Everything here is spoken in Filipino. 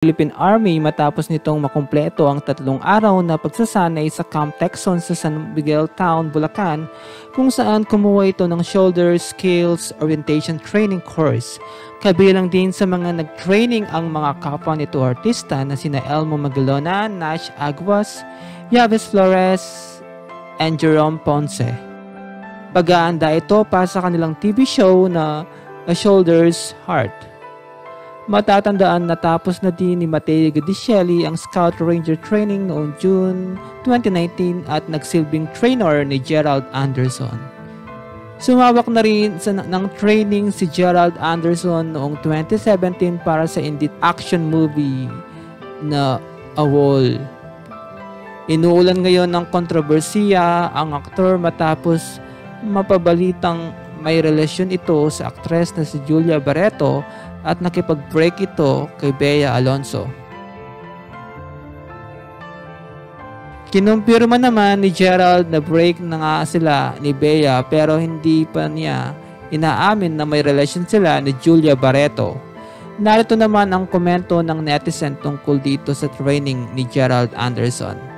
Philippine Army matapos nitong makumpleto ang 3 araw na pagsasanay sa Camp Texon sa San Miguel Town, Bulacan, kung saan kumuha ito ng Shoulder Skills Orientation Training Course. Kabilang din sa mga nag-training ang mga kapwa nito artista na sina Elmo Magalona, Nash Aguas, Yavis Flores, and Jerome Ponce. Pag-aanda ito pa sa kanilang TV show na A Shoulder's Heart. Matatandaan natapos na din ni Mateo Godicelli ang Scout Ranger training noong June 2019 at nagsilbing trainer ni Gerald Anderson. Sumawak na rin ng training si Gerald Anderson noong 2017 para sa indie action movie na A Wall. Inuulan ngayon ng kontrobersiya ang aktor matapos mapabalitang may relasyon ito sa aktres na si Julia Barreto at nakipag-break ito kay Bea Alonzo. Kinumpirma naman ni Gerald na break na nga sila ni Bea pero hindi pa niya inaamin na may relasyon sila ni Julia Barreto. Narito naman ang komento ng netizen tungkol dito sa training ni Gerald Anderson.